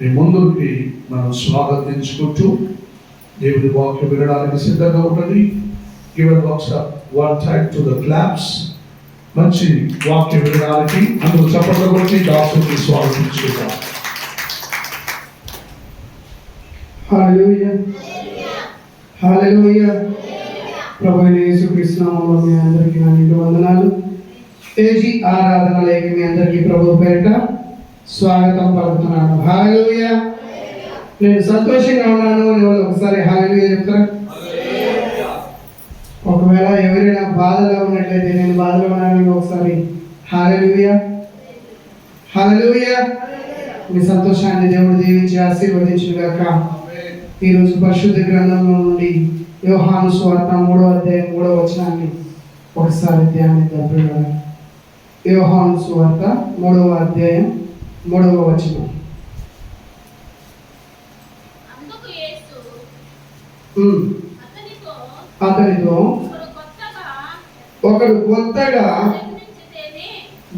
మీ ముందుకి మనం స్వాగతించుకుంటూ దేవుని వాక్యం వినడానికి సిద్ధంగా ఉంటుంది. Given one time to the claps. మంచి వాక్యం వినడానికి అందరూ చప్పట్లు కొట్టి దాసుని స్వాగతించుకుంటాం. హల్లెలూయా హల్లెలూయా. ప్రభువైన యేసుక్రీస్తు నామములో మీ అందరికీ నా నిండు వందనాలు. ఏజీ ఆరాధనలోకి మీ అందరికీ ప్రభు పేరిట స్వాగతం పలుకుతున్నాను. హల్లెలూయా. నేను సంతోషంగా ఉన్నాను అని వాళ్ళు ఒకసారి హల్లెలూయా చెప్తారా? ఒకవేళ ఎవరైనా బాధలో ఉన్నట్లయితే నేను బాధలో ఉన్నానని ఒకసారి హల్లెలూయా హల్లెలూయా. మీ సంతోషాన్ని దేవుడు దీవించి ఆశీర్వదించును గాక. ఈరోజు పరిశుద్ధ గ్రంథంలో నుండి యోహాను సువార్త 3వ అధ్యాయం 3వ వచనాన్ని ఒకసారి ధ్యానిద్దాం. యోహాను సువార్త 3వ అధ్యాయం 3వ వచనం. అతనితో ఒకడు కొత్తగా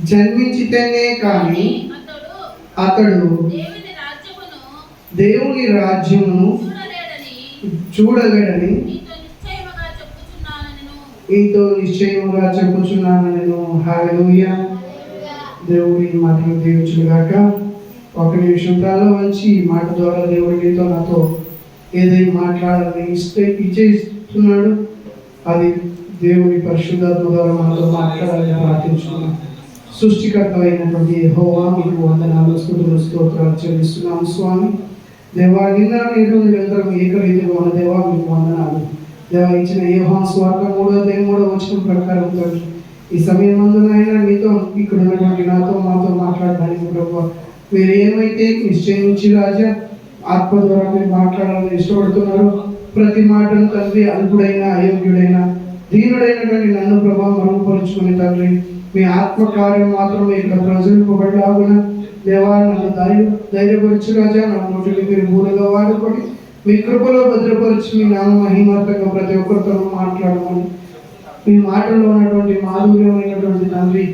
జన్మించితేనే కానీ అతడు దేవుని రాజ్యమును చూడలేడని మీతో నిశ్చయముగా చెప్పుచున్నాను నేను. హల్లెలూయా. దేవుడి మాటలు దీవించును గాక. ఒక నిమిషం తలలో వంచి ఈ మాట ద్వారా దేవుడి మీతో నాతో ఏదైనా మాట్లాడాలని ఇచ్చేస్తున్నాడు, అది దేవుని పరిశుద్ధాత్మ ద్వారా మనతో మాట్లాడాలని ప్రార్థించుకున్నాం. సృష్టికర్త అయినటువంటి యెహోవా మీకు వందనాలు, స్తుతులు, స్తోత్రాలు చెల్లిస్తున్నాము స్వామి. దేవా, నిన్న నేడు నిరంతరం ఏకరీతిగా ఉన్న దేవా మీకు వందనాలు. దేవా, ఇచ్చిన యోహాను సువార్త 3వ అధ్యాయం 3వ వచనం ప్రకారం తండ్రి, ఈ సమయం మందునైనా మీతో ఇక్కడ ఉన్నటువంటి నాతో మాతో మాట్లాడడానికి ప్రభు మీరు ఏమైతే నిశ్చయించి రాజా ఆత్మ ద్వారా మీరు మాట్లాడాలని ఇష్టపడుతున్నారు, ప్రతి మాటను తండ్రి అల్పుడైన అయోగ్యుడైన దీనుడైనటువంటి నన్ను ప్రభావ మరుగుపరుచుకుని తండ్రి మీ ఆత్మ కార్యం మాత్రమే ఇక్కడ ప్రజలింపబడలాగున దేవా నన్ను ధైర్యపరచు రాజా. నా నోటిని మీరు మూడుగా వాడుకొని మీ కృపలో భద్రపరిచి మీ నామ మహిమార్థంగా ప్రతి ఒక్కరితో మాట్లాడమని, మీ మాటల్లో ఉన్నటువంటి మాధుర్యమైనటువంటి తండ్రి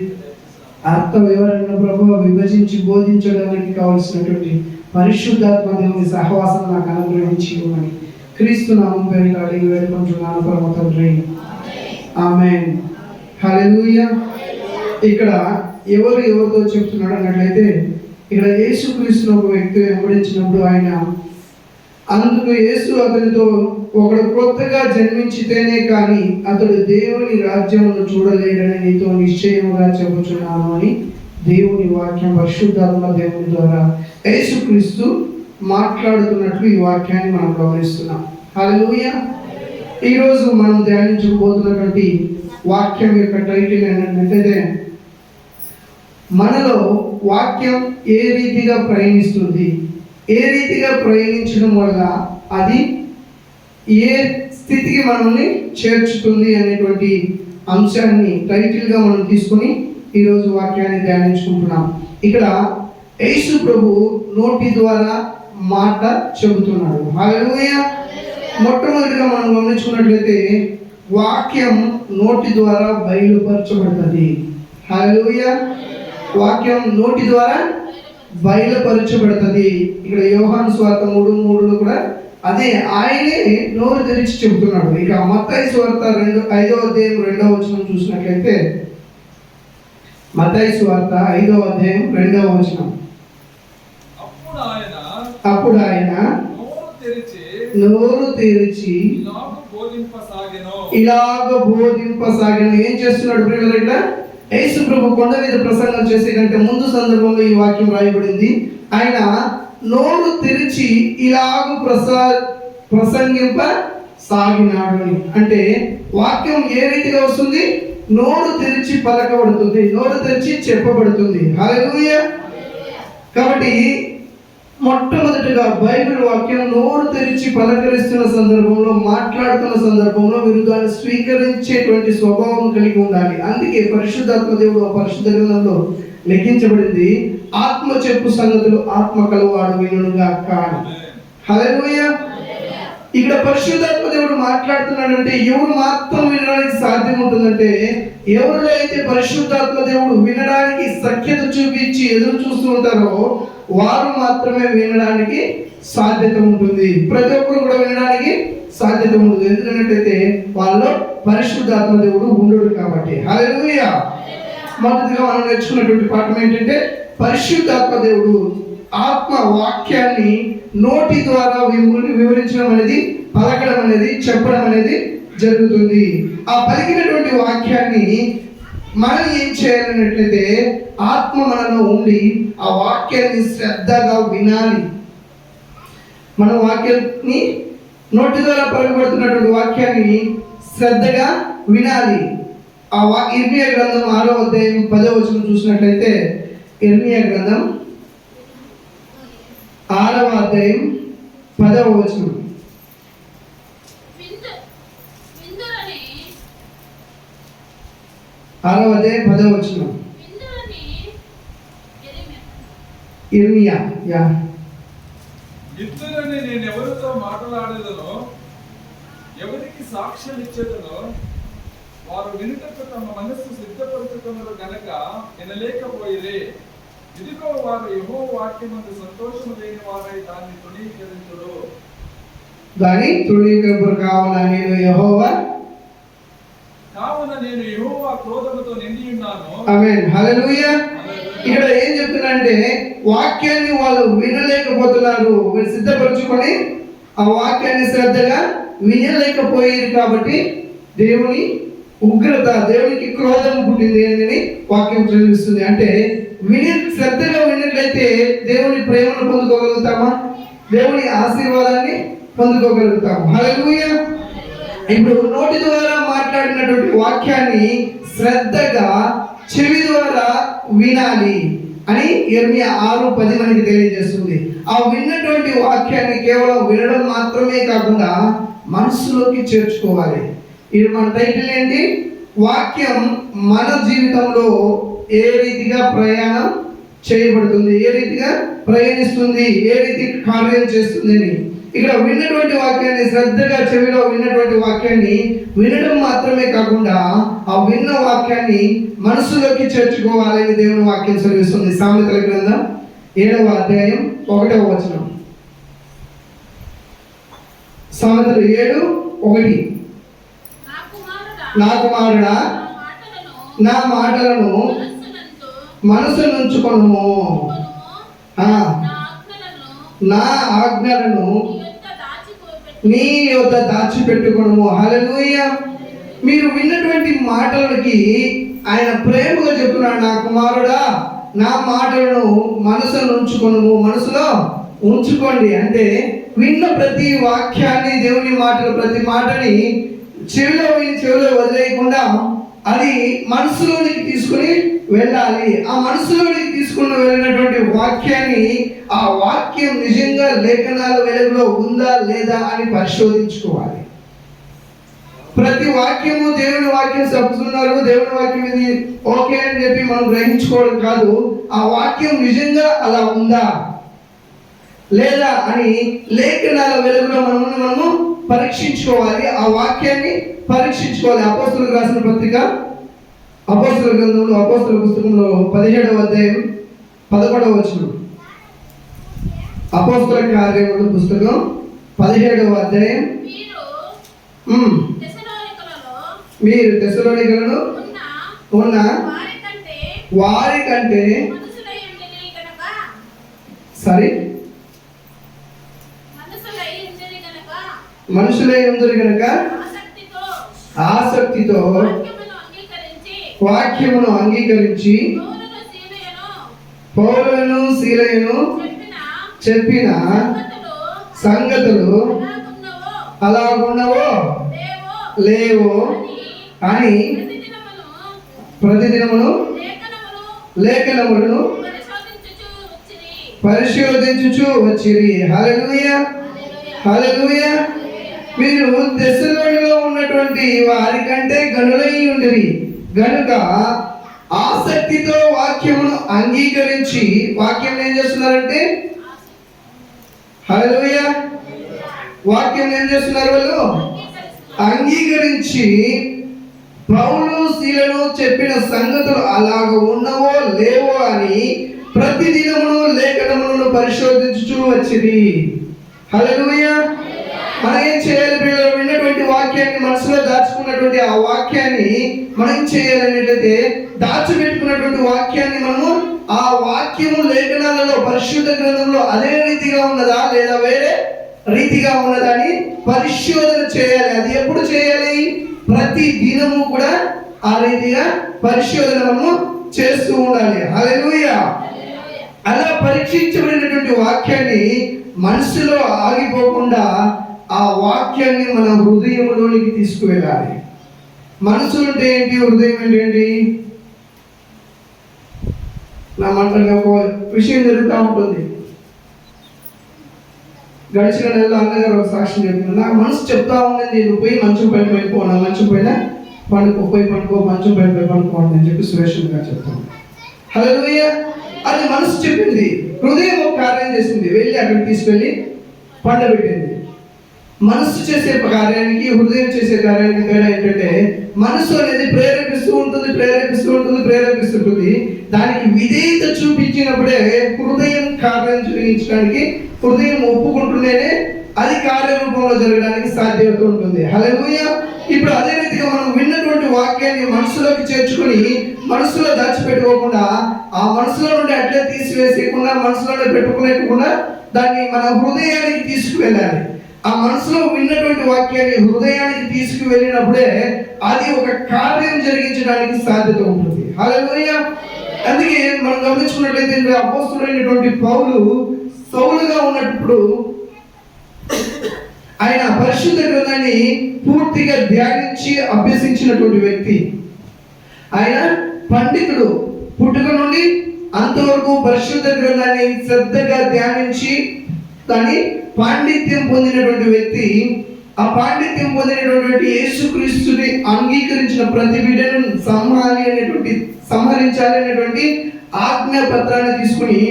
అర్థ వివరణ ప్రభావ విభజించి బోధించడానికి కావలసినటువంటి పరిశుద్ధాత్మ దేవుని సహవాసం నాకు అనుగ్రహించి ఇవ్వమని క్రీస్తు నామం పేరిట అడిగి వేడుకుంటున్నాను పరమ తండ్రి. ఆమేన్. హల్లెలూయా. ఇక్కడ ఎవరితో చెప్తున్నాడు అన్నట్లయితే, ఇక్కడ యేసుక్రీస్తును ఒక వ్యక్తి వెంబడించినప్పుడు ఆయన అందుకు యేసు అతనితో ఒకడు కొత్తగా జన్మించితేనే కానీ అతడు దేవుని రాజ్యమును చూడలేడని నీతో నిశ్చయముగా చెబుతున్నాను అని దేవుని వాక్యం పరిశుద్ధాత్మ దేవుని ద్వారా యేసుక్రీస్తు మాట్లాడుతున్నట్లు ఈ వాక్యాన్ని మనం గమనిస్తున్నాం. హల్లెలూయా. ఈరోజు మనం ధ్యానించబోతున్నటువంటి వాక్యం యొక్క టైటిల్ ఏంటంటే, మనలో వాక్యం ఏ రీతిగా ప్రయాణిస్తుంది, ఏ రీతిగా ప్రయాణించడం వల్ల అది ఏ స్థితికి మనల్ని చేర్చుతుంది అనేటువంటి అంశాన్ని టైటిల్గా మనం తీసుకొని ఈరోజు వాక్యాన్ని ధ్యానించుకుంటున్నాం. ఇక్కడ యేసు ప్రభు నోటి ద్వారా మాట చెబుతున్నాడు. హల్లెలూయా. మొట్టమొదటిగా మనం గమనించుకున్నట్లయితే వాక్యం నోటి ద్వారా బయలుపరచబడుతుంది. హల్లెలూయా. వాక్యం నోటి ద్వారా బయలుపరచబడుతుంది. ఇక్కడ యోహాను సువార్త 3:3లో కూడా అదే ఆయనే నోరు తెరిచి చెబుతున్నాడు. ఇక మత్తయి సువార్త 5వ అధ్యాయం 2వ వచనం చూసినట్లయితే, మత్తయి సువార్త 5వ అధ్యాయం 2వ వచనం. అప్పుడు ఆయన నోరు తెరిచి ఇలాగ బోధింపసాగెను. ఏం చేస్తున్నాడు ప్రియులారా? ఇక్కడ యేసు ప్రభు కొండ మీద ప్రసంగం చేసే కంటే ముందు సందర్భంలో ఈ వాక్యం రాయబడింది. ఆయన నోరు తెరిచి ఇలాగ ప్రసంగింప సాగినాడు అని. అంటే వాక్యం ఏ రీతిగా వస్తుంది? నోరు తెరిచి పలకబడుతుంది, నోరు తెరిచి చెప్పబడుతుంది. హల్లెలూయా. కాబట్టి మొట్టమొదటిగా బైబిల్ వాక్యం నోరు తెరిచి పలకరిస్తున్న సందర్భంలో, మాట్లాడుతున్న సందర్భంలో మీరు దాన్ని స్వీకరించేటువంటి స్వభావం కలిగి ఉండాలి. అందుకే పరిశుద్ధాత్మ దేవుడు పరిశుద్ధ గ్రంథంలో లెక్కించబడింది, ఆత్మ చెప్పు సంగతులు ఆత్మ కలవాడు వినుగాక. హల్లెలూయా. ఇక్కడ పరిశుద్ధాత్మ దేవుడు మాట్లాడుతున్నాడంటే ఎవరు మాత్రం వినడానికి సాధ్యం ఉంటుందంటే, ఎవరిలో అయితే పరిశుద్ధాత్మ దేవుడు వినడానికి సఖ్యత చూపించి ఎదురు చూస్తూ ఉంటారో వారు మాత్రమే వినడానికి సాధ్యత ఉంటుంది. ప్రతి ఒక్కరు కూడా వినడానికి సాధ్యత ఉంటుంది. ఎందుకంటే వాళ్ళలో పరిశుద్ధాత్మ దేవుడు ఉండడు కాబట్టి. హల్లెలూయా. మొదటిగా మనం నేర్చుకున్నటువంటి పాఠం ఏంటంటే పరిశుద్ధాత్మ దేవుడు ఆత్మ వాక్యాన్ని నోటి ద్వారా వివరించడం అనేది, పలకడం అనేది, చెప్పడం అనేది జరుగుతుంది. ఆ పలికినటువంటి వాక్యాన్ని మనం ఏం చేయాలన్నట్లయితే ఆత్మ మనలో ఉండి ఆ వాక్యాన్ని శ్రద్ధగా వినాలి. మన వాక్యాన్ని నోటి ద్వారా పలుకబడుతున్నటువంటి వాక్యాన్ని శ్రద్ధగా వినాలి. ఆ ఇర్మియా గ్రంథం 6వ అధ్యాయం 10వ వచనం చూసినట్లయితే, ఇర్మియా గ్రంథం 6వ అధ్యాయం 10వ వచనం. 6వ అధ్యాయం 10వ వచనం. ఇర్మియా ఇద్దరని నేను ఎవరితో మాట్లాడేదనో, ఎవరికి సాక్ష్యం ఇచ్చేదనో, వారు వినుటకు తమ మనస్సు సిద్ధపరుచుకున్నారు గనక వినలేకపోయిరే. ఇదిగో వారు యెహోవా వాక్యమందు సంతోషము లేని వారై దాన్ని తృణీకరించుడు. దాని తృణీకరింపు కావున నేను యెహోవా క్రోధముతో నిండి ఉన్నాను. ఆమేన్. హల్లెలూయా. ఇక్కడ ఏం చెప్తున్నారంటే వాక్యాన్ని వాళ్ళు వినలేకపోతున్నారు. వీళ్ళు సిద్ధపరచుకొని ఆ వాక్యాన్ని శ్రద్ధగా వినలేకపోయారు కాబట్టి దేవుని ఉగ్రత, దేవునికి క్రోధం పుట్టింది అని వాక్యం చదివిస్తుంది. అంటే శ్రద్ధగా విన్నట్లయితే దేవుని ప్రేమను పొందుకోగలుగుతామా? దేవుని ఆశీర్వాదాన్ని పొందుకోగలుగుతాము. హల్లెలూయా. ఇప్పుడు నోటి ద్వారా మాట్లాడినటువంటి వాక్యాన్ని శ్రద్ధగా చెవి ద్వారా వినాలి అని ఇర్మియా 6:10 మనకి తెలియజేస్తుంది. ఆ విన్నటువంటి వాక్యాన్ని కేవలం వినడం మాత్రమే కాకుండా మనసులోకి చేర్చుకోవాలి. ఇది మన టైటిల్ ఏంటి? వాక్యం మన జీవితంలో ఏ రీతిగా ప్రయాణం చేయబడుతుంది, ఏ రీతిగా ప్రయాణిస్తుంది, ఏ రీతి కార్యం చేస్తుంది అని. ఇక్కడ విన్నటువంటి వాక్యాన్ని శ్రద్ధగా చెవిలో విన్నటువంటి వాక్యాన్ని వినడం మాత్రమే కాకుండా ఆ విన్న వాక్యాన్ని మనసులోకి చేర్చుకోవాలని దేవుని వాక్యం సెలవిస్తుంది. సామెతల గ్రంథం 7వ అధ్యాయం 1వ వచనం. సామెతలు 7:1. నా కుమారుడా నా మాటలను మనసునుంచుకొనుము, నా ఆజ్ఞలను నీ యొద్ద దాచిపెట్టుకొనుము. హల్లెలూయా. మీరు విన్నటువంటి మాటలకి ఆయన ప్రేమగా చెప్తున్నాడు, నా కుమారుడా నా మాటలను మనసులో ఉంచుకొనుము. మనసులో ఉంచుకోండి అంటే విన్న ప్రతి వాక్యాన్ని, దేవుని మాటలు ప్రతి మాటని చెవిలో విని చెవిలో వదిలేయకుండా అది మనసులోనికి తీసుకుని వెళ్ళాలి. ఆ మనసులోనికి తీసుకుని వెళ్ళినటువంటి వాక్యాన్ని, ఆ వాక్యం నిజంగా లేఖనాల వెలుగులో ఉందా లేదా అని పరిశోధించుకోవాలి. ప్రతి వాక్యము దేవుని వాక్యం చెప్తున్నారు, దేవుని వాక్యం ఇది ఓకే అని చెప్పి మనం గ్రహించుకోవడం కాదు. ఆ వాక్యం నిజంగా అలా ఉందా లేదా అని లేఖనాల వెలుగులో మనము పరీక్షించుకోవాలి. ఆ వాక్యాన్ని పరీక్షించుకోవాలి. అపోస్తలులకు రాసిన పత్రిక, అపోస్తల గ్రంథంలో, అపోస్తల పుస్తకంలో 17వ అధ్యాయం 11వ వచనం. అపోస్తల కార్యముల పుస్తకం 17వ అధ్యాయం. మీరు తెస్సలోనికలలో ఉన్న వారి కంటే మనుషులై ఉందరు గనక ఆసక్తితో వాక్యమును అంగీకరించి పౌలును శీలయును చెప్పిన సంగతులు అలాగున్నవో లేవో అని ప్రతిదినమును లేఖనములను పరిశోధించుచు వచ్చిరి. హల్లెలూయా. హల్లెలూయా. మీరు తెస్సలోనిలో ఉన్నటువంటి వారి కంటే గనులై ఉండిరి గనుక ఆసక్తితో వాక్యమును అంగీకరించి, వాక్యం ఏం చేస్తున్నారంటే, హల్లెలూయా, వాక్యం ఏం చేస్తున్నారు? వాళ్ళు అంగీకరించి పౌలు శీలను చెప్పిన సంగతులు అలాగ ఉన్నవో లేవో అని ప్రతి దినమును లేఖనములను పరిశోధించుచూ వచ్చింది. హల్లెలూయా. మనం ఏం చేయాలి పిల్లలు? విన్నటువంటి వాక్యాన్ని మనసులో దాచుకున్నటువంటి ఆ వాక్యాన్ని మనం ఏం చేయాలనేటైతే, దాచిపెట్టుకున్నటువంటి వాక్యాన్ని మనము ఆ వాక్యము లేఖనాలలో పరిశుద్ధ గ్రంథంలో అదే రీతిగా ఉన్నదా లేదా వేరే రీతిగా ఉన్నదా అని పరిశోధన చేయాలి. అది ఎప్పుడు చేయాలి? ప్రతి దినము కూడా ఆ రీతిగా పరిశోధన మనము చేస్తూ ఉండాలి. హల్లెలూయా. అలా పరీక్షించబడినటువంటి వాక్యాన్ని మనసులో ఆగిపోకుండా ఆ వాక్యాన్ని మన హృదయంలోనికి తీసుకువెళ్ళాలి. మనసు అంటే ఏంటి? హృదయం అంటే ఏంటి? నా మాటగా ఒక విషయం జరుగుతూ ఉంటుంది. గడిచిన నెలలో అన్నగారు ఒక సాక్ష్యం చెప్తున్నారు. నాకు మనసు చెప్తా ఉన్నది, నేను పోయి మంచం పైన వెళ్ళిపో, నా మంచం పైన పండుకో, పోయి పండుకో, మంచం పైన పోయి పండుకోండి అని చెప్పి సురేష్ గారు చెప్తాను. హల్లెలూయా. అది మనసు చెప్పింది. హృదయం ఒక కార్యం చేసింది, వెళ్ళి అక్కడికి తీసుకెళ్ళి పండబెట్టింది. మనసు చేసే కార్యానికి హృదయం చేసే కార్యానికి తేడా ఏంటంటే, మనసు అనేది ప్రేరేపిస్తుంటుంది. దానికి విధేయత చూపించినప్పుడే హృదయం కార్యం జరిగించడానికి, హృదయం ఒప్పుకుంటూనే అది కార్యరూపంలో జరగడానికి సాధ్యత ఉంటుంది. హల్లెలూయా. ఇప్పుడు అదే రీతిగా మనం విన్నటువంటి వాక్యాన్ని మనసులోకి చేర్చుకుని మనసులో దాచిపెట్టుకోకుండా, ఆ మనసులో నుండి అట్లే తీసివేసేయకుండా, మనసులోనే పెట్టుకునేకుండా దాన్ని మన హృదయానికి తీసుకువెళ్ళాలి. ఆ మనసులో విన్నటువంటి వాక్యాన్ని హృదయానికి తీసుకువెళ్ళినప్పుడే అది ఒక కార్యం జరిగించడానికి సాధ్యత ఉంటుంది. హల్లెలూయా. అందుకే మనం గమనించుకున్నట్లయితే అపోస్తలుడైనటువంటి పౌలు సౌలుగా ఉన్నప్పుడు ఆయన పరిశుద్ధ గ్రంథాన్ని పూర్తిగా ధ్యానించి అభ్యసించినటువంటి వ్యక్తి. ఆయన పండితుడు. పుట్టుక నుండి అంతవరకు పరిశుద్ధ గ్రంథాన్ని శ్రద్ధగా ధ్యానించి దాన్ని పాండిత్యం పొందినటువంటి వ్యక్తి. ఆ పాండిత్యం పొందినటువంటి యేసుక్రీస్తుని అంగీకరించిన ప్రతి బిడ్డను సంహరించాలి అనేటువంటి ఆజ్ఞా పత్రాన్ని తీసుకుని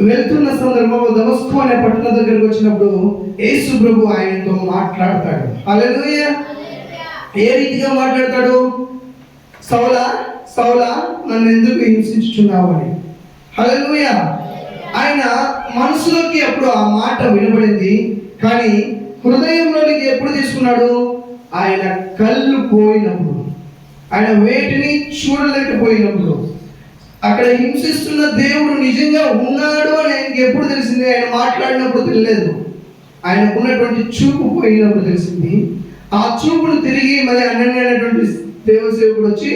వెళ్తున్న సందర్భంలో దమస్కు అనే పట్టణం దగ్గరకు వచ్చినప్పుడు యేసు ప్రభు ఆయనతో మాట్లాడతాడు. హల్లెలూయా. ఏ రీతిగా మాట్లాడతాడు? సౌలా సౌలా, నన్ను ఎందుకు హింసించుచున్నావు అని. హల్లెలూయా. ఆయన మనసులోకి అప్పుడు ఆ మాట వినబడింది, కానీ హృదయంలోనికి ఎప్పుడు తీసుకున్నాడు? ఆయన కళ్ళు పోయినప్పుడు, ఆయన వేటిని చూడలేకపోయినప్పుడు, అక్కడ హింసిస్తున్న దేవుడు నిజంగా ఉన్నాడు అని ఆయనకి ఎప్పుడు తెలిసింది? ఆయన మాట్లాడినప్పుడు తెలియలేదు. ఆయనకున్నటువంటి చూపు పోయినప్పుడు తెలిసింది. ఆ చూపును తిరిగి మరి అనన్య అనేటువంటి దేవసేవకుడు వచ్చి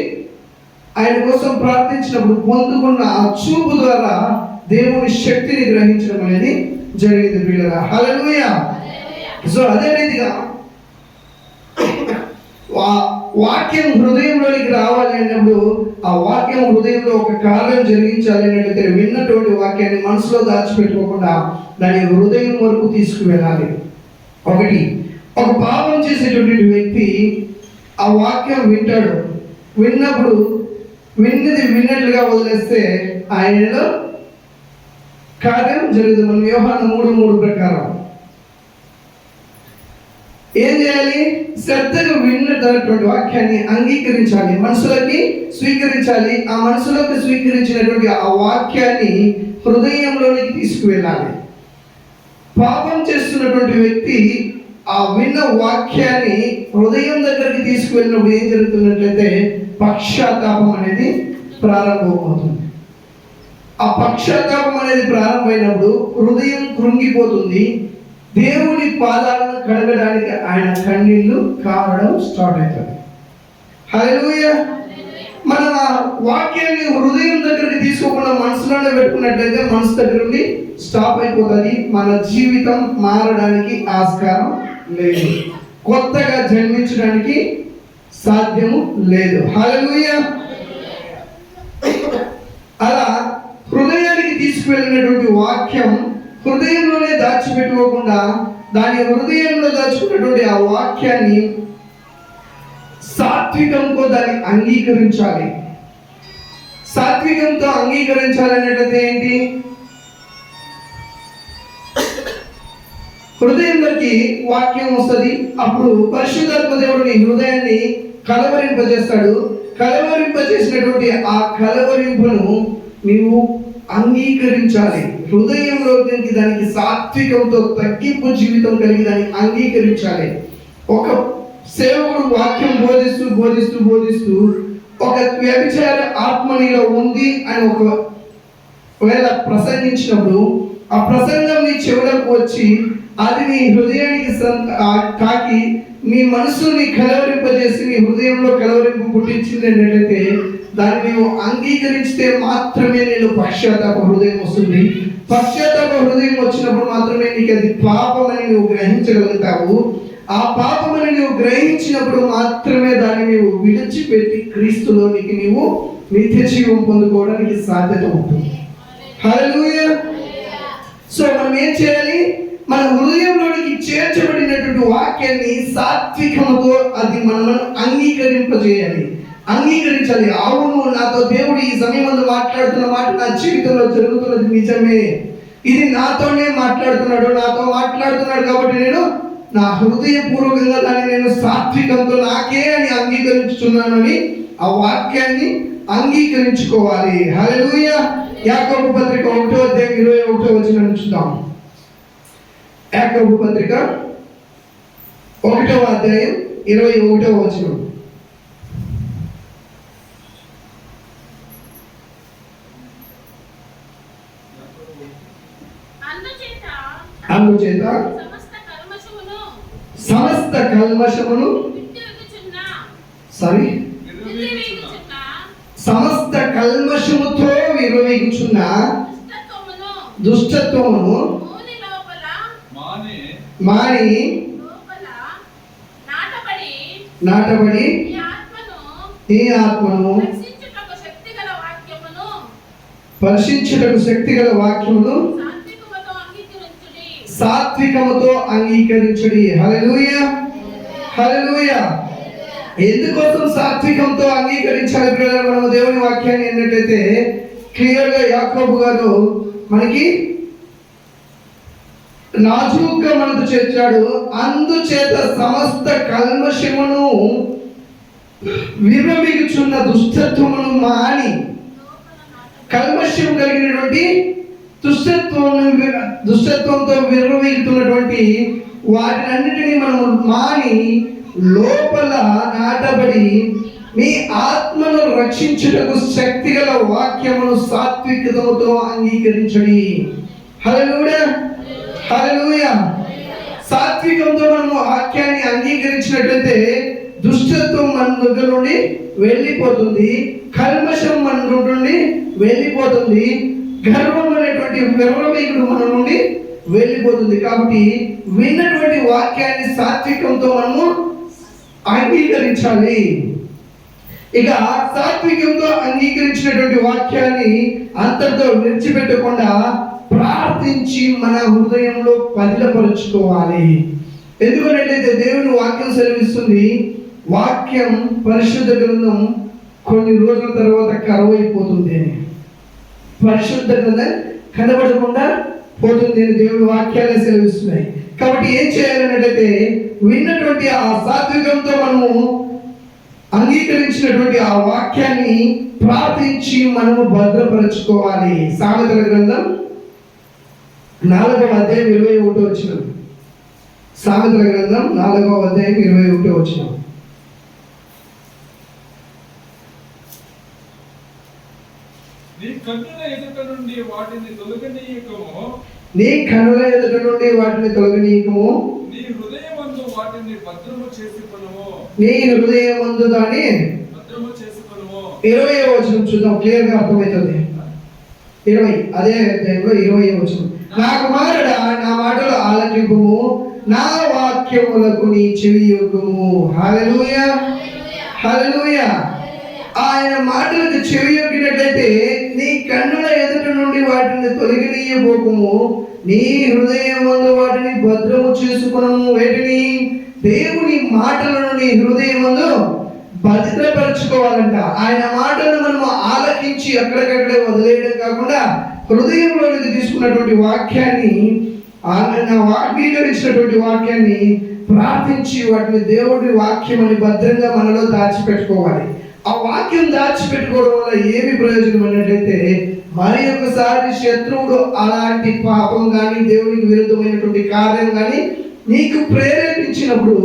ఆయన కోసం ప్రార్థించినప్పుడు పొందుకున్న ఆ చూపు ద్వారా దేవుని శక్తిని గ్రహించడం అనేది జరిగింది పిల్లరా. హల్లెలూయా. సో అదే రీతిగా వాక్యం హృదయంలోనికి రావాలి అన్నప్పుడు, ఆ వాక్యం హృదయంలో ఒక కార్యం జరిగించాలి అంటే విన్నటువంటి వాక్యాన్ని మనసులో దాచిపెట్టుకోకుండా దాని హృదయం వరకు తీసుకువెళ్ళాలి. ఒక పాపం చేసేటువంటి వ్యక్తి ఆ వాక్యం వింటాడు. విన్నప్పుడు విన్నది విన్నట్లుగా వదిలేస్తే ఆయనలో కార్యం జరుగుతుంది. మనం యోహాను 3:3 ప్రకారం ఏం చేయాలి? శ్రద్ధగా విన్నటువంటి వాక్యాన్ని అంగీకరించాలి, మనసులోకి స్వీకరించాలి. ఆ మనసులోకి స్వీకరించినటువంటి ఆ వాక్యాన్ని హృదయంలోనికి తీసుకువెళ్ళాలి. పాపం చేస్తున్నటువంటి వ్యక్తి ఆ విన్న వాక్యాన్ని హృదయం దగ్గరికి తీసుకువెళ్ళినప్పుడు ఏం జరుగుతున్నట్లయితే పశ్చాత్తాపం అనేది ప్రారంభమవుతుంది. ఆ పశ్చాత్తాపం అనేది ప్రారంభమైనప్పుడు హృదయం కృంగిపోతుంది. దేవుని పాదాలను కడగడానికి ఆయన కన్నీళ్లు కావడం స్టార్ట్ అవుతుంది. హల్లెలూయా. మనం ఆ వాక్యాన్ని హృదయం దగ్గరికి తీసుకోకుండా మనసులోనే పెట్టుకున్నట్లయితే మనసు దగ్గర నుండి స్టాప్ అయిపోతుంది. మన జీవితం మారడానికి ఆస్కారం లేదు, కొత్తగా జన్మించడానికి సాధ్యము లేదు. హల్లెలూయా. అలా హృదయానికి తీసుకువెళ్ళినటువంటి వాక్యం హృదయంలోనే దాచిపెట్టుకోకుండా దాని హృదయంలో దాచుకున్నటువంటి ఆ వాక్యాన్ని సాత్వికంతో దాన్ని అంగీకరించాలి. సాత్వికంతో అంగీకరించాలనేటది ఏంటి? హృదయంలోకి వాక్యం వస్తుంది. అప్పుడు పరిశుద్ధాత్మ దేవుడు నీ హృదయాన్ని కలవరింపజేస్తాడు. కలవరింపజేసినటువంటి ఆ కలవరింపును నీవు అంగీకరించాలి. హృదయంలో దానికి సాత్వికంతో తగ్గింపు జీవితం కలిగి దాన్ని అంగీకరించాలి. ఒక సేవకుడు వాక్యం బోధిస్తూ ఒక వ్యభిచార ఆత్మ నీలో ఉంది అని ఒకవేళ ప్రసంగించినప్పుడు ఆ ప్రసంగం నీ చెవులకు వచ్చి అది నీ హృదయానికి తాకి నీ మనసుని కలవరింపజేసి నీ హృదయంలో కలవరింపు పుట్టించింది ఏంటంటే దాన్ని నీవు అంగీకరిస్తే మాత్రమే నేను పశ్చాత్తాప హృదయం వస్తుంది. పశ్చాత్తాప హృదయం వచ్చినప్పుడు మాత్రమే నీకు అది పాపమని నువ్వు గ్రహించగలుగుతావు. ఆ పాపమని నువ్వు గ్రహించినప్పుడు మాత్రమే దాన్ని నీవు విడిచిపెట్టి క్రీస్తులోనికి నీవు నిత్య జీవం పొందుకోవడానికి సాధ్యత ఉంటుంది. హల్లెలూయా. సో మనం ఏం చేయాలి? మన హృదయంలోనికి చేర్చబడినటువంటి వాక్యాన్ని సాత్వికముతో అది మనం అంగీకరించాలి. అవును, నాతో దేవుడు ఈ సమయం మాట్లాడుతున్న మాట నా జీవితంలో జరుగుతున్నది నిజమే, ఇది నాతోనే మాట్లాడుతున్నాడు కాబట్టి నేను నా హృదయపూర్వకంగా దాన్ని నేను సాత్వికంతో నాకే అని అంగీకరించుతున్నానని ఆ వాక్యాన్ని అంగీకరించుకోవాలి. హల్లెలూయా. యాకోబు పత్రిక 1:21 చూద్దాం. యాకోబు పత్రిక 1:21. అందుచేత సమస్త కల్మషమును సమస్త కల్మషముతో విరవీగుచున్న దుష్టత్వమును మాని నాటబడి ఈ ఆత్మను పరిశీలించుటకు శక్తిగల వాక్యమును సాత్వికముతో అంగీకరించుడి. హల్లెలూయా. హల్లెలూయా. ఎందుకోసం సాత్వికంతో అంగీకరించాలి బ్రదర్? మనము దేవుని వాక్యాన్ని ఏంటంటే క్లియర్గా యాకోబు గారు మనకి నాజూగ్గా మనకు చేర్చాడు. అందుచేత సమస్త కల్మషమును విరవీగుచున్న దుష్టత్వమును మాని, కల్మషం కలిగినటువంటి దుష్టత్వంతో విర్రవీగుతున్నటువంటి వాటినన్నిటినీ మనము మాని లోపల నాటబడి మీ ఆత్మను రక్షించుటకు శక్తిగల వాక్యమును సాత్వికతతో అంగీకరించండి. హల్లెలూయా. హల్లెలూయా. సాత్వికంతో మనము వాక్యాన్ని అంగీకరించినట్లయితే దుష్టత్వం మన దగ్గర నుండి వెళ్ళిపోతుంది, కల్మషం మన నుండి వెళ్ళిపోతుంది, గర్వం అనేటువంటి విర్రవీగుడు మన నుండి వెళ్ళిపోతుంది. కాబట్టి విన్నటువంటి వాక్యాన్ని సాత్వికంతో మనము అంగీకరించాలి. ఇక సాత్వికంతో అంగీకరించినటువంటి వాక్యాన్ని అంతటితో విడిచిపెట్టకుండా ప్రార్థించి మన హృదయంలో పదిలపరుచుకోవాలి. ఎందుకంటే దేవుని వాక్యం సెలవిస్తుంది, వాక్యం పరిశుద్ధ గ్రంథం కొన్ని రోజుల తర్వాత కరువైపోతుంది, పరిశుద్ధ గ్రంథం కనబడకుండా పోతుంది అని దేవుని వాక్యాలే సెలవిస్తున్నాయి. కాబట్టి ఏం చేయాలన్నట్లయితే విన్నటువంటి ఆ సాత్వికంతో మనము అంగీకరించినటువంటి ఆ వాక్యాన్ని ప్రార్థించి మనము భద్రపరచుకోవాలి. సామెతల గ్రంథం 4:21. సామెతల గ్రంథం 4:21. నీ కన్నుల ఎదుట నుండి వాటిని తొలగనీయకము, నీ కన్నుల ఎదుట నుండి వాటిని తొలగనీయకము, నీ హృదయమందు వాటిని భద్రము చేసుకొనుము, నీ హృదయమందు దాన్ని భద్రము చేసుకొనుము. 20వ వచనం చూద్దాం, క్లియర్ గా అర్థమవుతుంది. 20 అదే అధ్యాయంలో 20వ వచనం. నా కుమారుడా, నా మాటలు ఆలకింపుము, నా వాక్యములకు నీ చెవియొగ్గుము. హల్లెలూయా. హల్లెలూయా. ఆయన మాటలకు చెవియొగ్గినట్లయితే నీ కన్నుల ఎదుట నుండి వాటిని తొలగినీయబోకుము, నీ హృదయమందు వాటిని భద్రము చేసుకునము. వేటిని? దేవుని మాటలను నీ హృదయమందు భద్రపరచుకోవాలంట. ఆయన మాటలను మనము ఆలకించి అక్కడికక్కడే వదిలేయడం కాకుండా హృదయంలోనికి తీసుకున్నటువంటి వాక్యాన్ని, ఆయన అంగీకరించినటువంటి వాక్యాన్ని ప్రార్థించి వాటిని దేవుడి వాక్యం అని భద్రంగా మనలో దాచిపెట్టుకోవాలి. ఆ వాక్యం దాచిపెట్టుకోవడం వల్ల ఏమి ప్రయోజనం అన్నట్లయితే మరి ఒకసారి శత్రువుడు అలాంటి పాపం కానీ దేవునికి విరుద్ధమైనటువంటి కార్యం కానీ నీకు ప్రేరేపించినప్పుడు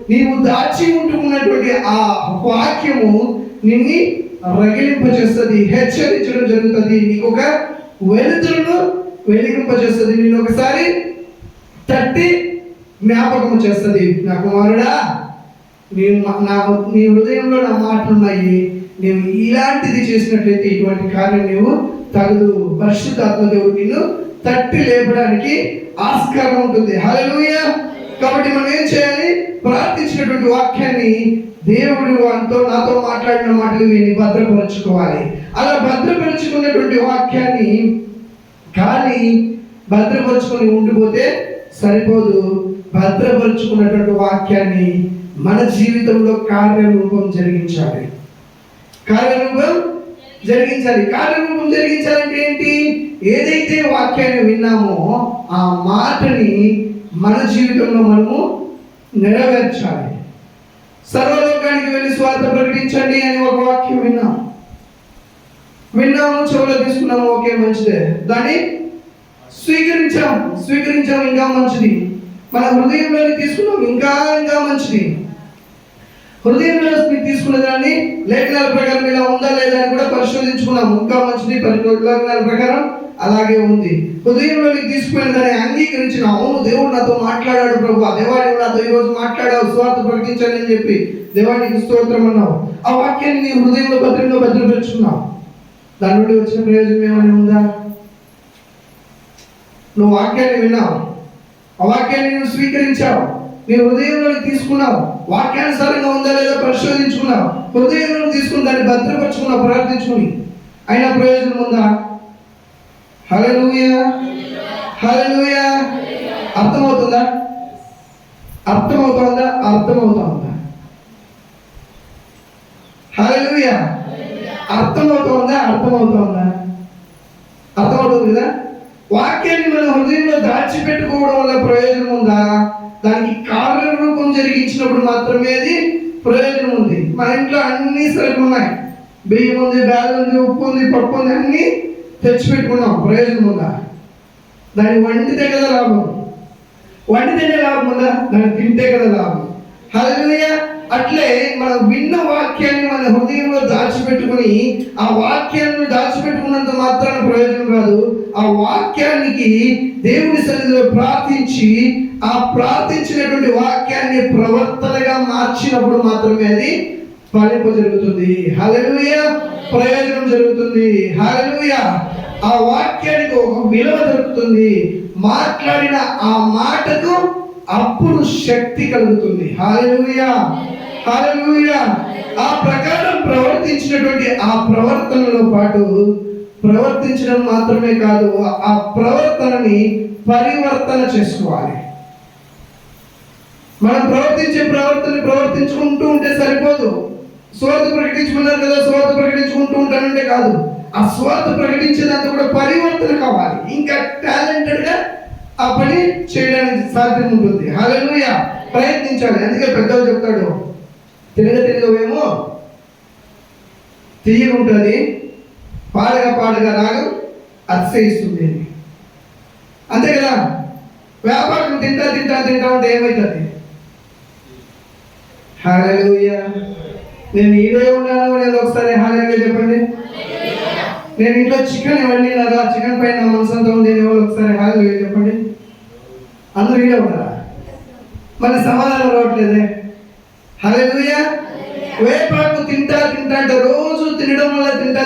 నీవు దాచి ఉంటున్నటువంటి ఆ వాక్యము నిన్ను రగిలింపజేస్తుంది, హెచ్చరించడం జరుగుతుంది, నీకు ఒక వెలుతురును వెలిగింపజేస్తుంది, నిన్ను ఒకసారి తట్టి జ్ఞాపకం చేస్తుంది. నా కుమారుడా, నీ హృదయంలో నా మాటలు ఉన్నాయి, నీవు ఇలాంటిది చేసినట్లయితే ఇటువంటి కార్యం నీవు తగదు. పరిశుద్ధాత్మ దేవుడు నిన్ను తట్టి లేపడానికి ఆస్కారం ఉంటుంది. హల్లెలూయా. కాబట్టి మనం ఏం చేయాలి? ప్రార్థించినటువంటి వాక్యాన్ని దేవుడు నాతో మాట్లాడిన మాటలు విని భద్రపరచుకోవాలి. అలా భద్రపరుచుకున్నటువంటి వాక్యాన్ని కానీ భద్రపరుచుకొని ఉండిపోతే సరిపోదు. భద్రపరుచుకున్నటువంటి వాక్యాన్ని మన జీవితంలో కార్యరూపం జరిగించాలి. కార్యరూపం జరిగించాలంటే ఏంటి? ఏదైతే వాక్యాన్ని విన్నామో ఆ మాటని మన జీవితంలో మనము నెరవేర్చాలి. సర్వలోకానికి వెళ్ళి స్వార్థ ప్రకటించండి అని ఒక వాక్యం విన్నాము, చెవులో తీసుకున్నాము, ఓకే మంచిదే, దాన్ని స్వీకరించాము, ఇంకా మంచిది. మన హృదయంలోని తీసుకున్నాం, ఇంకా మంచిది. హృదయంలో తీసుకున్న దాన్ని లేఖనాల ప్రకారం ఇలా ఉందా లేదా అని కూడా పరిశోధించుకున్నాము, ఇంకా మంచిది. లేఖనాల ప్రకారం అలాగే ఉంది. హృదయంలోకి తీసుకుని దాన్ని అంగీకరించిన, అవును దేవుడు నాతో మాట్లాడాడు ప్రభు, దేవానికి నాతో ఈరోజు మాట్లాడావు, స్వార్థ ప్రకటించాలి అని చెప్పి దేవానికి స్తోత్రం అన్నావు. ఆ వాక్యాన్ని నీ హృదయంలో భద్రపరుచుకున్నావు. దాని నుండి వచ్చిన ప్రయోజనం ఏమైనా ఉందా? నువ్వు వాక్యాన్ని విన్నావు, ఆ వాక్యాన్ని నువ్వు స్వీకరించావు, నీ హృదయంలో తీసుకున్నావు, వాక్యానుసారంగా ఉందా లేదా పరిశోధించుకున్నావు, హృదయంలో తీసుకుని దాన్ని భద్రపరుచుకున్నావు, ప్రార్థించుకుని, అయినా ప్రయోజనం ఉందా? హల్లెలూయా, హల్లెలూయా. అర్థమవుతుందా? అర్థమవుతుందా? హల్లెలూయా. అర్థమవుతుంది కదా? వాక్యాన్ని మన హృదయంలో దాచిపెట్టుకోవడం వల్ల ప్రయోజనం ఉందా? దానికి కార్యరూపం జరిగించినప్పుడు మాత్రమే అది ప్రయోజనం ఉంది. మన ఇంట్లో అన్ని సరుకులు ఉన్నాయి, బియ్యం ఉంది, బ్యాగ్ ఉంది, ఉప్పు ఉంది, పప్పు ఉంది, అన్ని తెచ్చిపెట్టుకున్నాం, ప్రయోజనం ఉందా? దాన్ని వండితే కదా లాభం, వండితేనే లాభం ఉందా? దాన్ని తింటే కదా లాభం. హల్లెలూయా. అట్లే మనం విన్న వాక్యాన్ని మన హృదయంలో దాచిపెట్టుకుని ఆ వాక్యాన్ని దాచిపెట్టుకున్నంత మాత్రాన ప్రయోజనం కాదు. ఆ వాక్యానికి దేవుని సన్నిధిలో ప్రార్థించి ఆ ప్రార్థించినటువంటి వాక్యాన్ని ప్రవర్తనగా మార్చినప్పుడు మాత్రమే అది ఫలింపు జరుగుతుంది. హల్లెలూయా. ప్రయోజనం జరుగుతుంది. హల్లెలూయా. ఆ వాక్యానికి ఒక విలువ దొరుకుతుంది. మాట్లాడిన ఆ మాటకు అప్పుడు శక్తి కలుగుతుంది. హల్లెలూయా, హల్లెలూయా. ఆ ప్రకారం ప్రవర్తించినటువంటి ఆ ప్రవర్తనలో పాటు ప్రవర్తించడం మాత్రమే కాదు, ఆ ప్రవర్తనని పరివర్తన చేసుకోవాలి. మనం ప్రవర్తించుకుంటూ ఉంటే సరిపోదు. స్వార్థ ప్రకటించుకున్నారు కదా, స్వార్థ ప్రకటించుకుంటూ ఉంటానంటే కాదు, ఆ స్వార్థ ప్రకటించేదంతా కూడా పరివర్తన కావాలి. ఇంకా టాలెంటెడ్గా ఆ పని చేయడానికి సాధ్యం ఉంటుంది. హల్లెలూయా. ప్రయత్నించాలి. అందుకే పెద్దలు చెప్తాడు, తిరగవేమో తీయగుంటుంది, పాడగా రాగం అతిశయిస్తుంది. అంతే కదా. వ్యాపారం తింటా ఉంటే ఏమవుతుంది? హల్లెలూయా. నేను ఈడే ఉన్నాను లేదా ఒకసారి హల్లెలూయా చెప్పండి. నేను ఇంట్లో చికెన్ ఇవ్వండి, నాకు ఆ చికెన్ పైన మనసంతా ఉంది, ఒకసారి హల్లెలూయా చెప్పండి. అందరూ ఈడే ఉన్నారా? మరి సమాధానం రావట్లేదే. హల్లెలూయా. వేపాకు తింటా అంటే రోజు తినడం వల్ల తింటా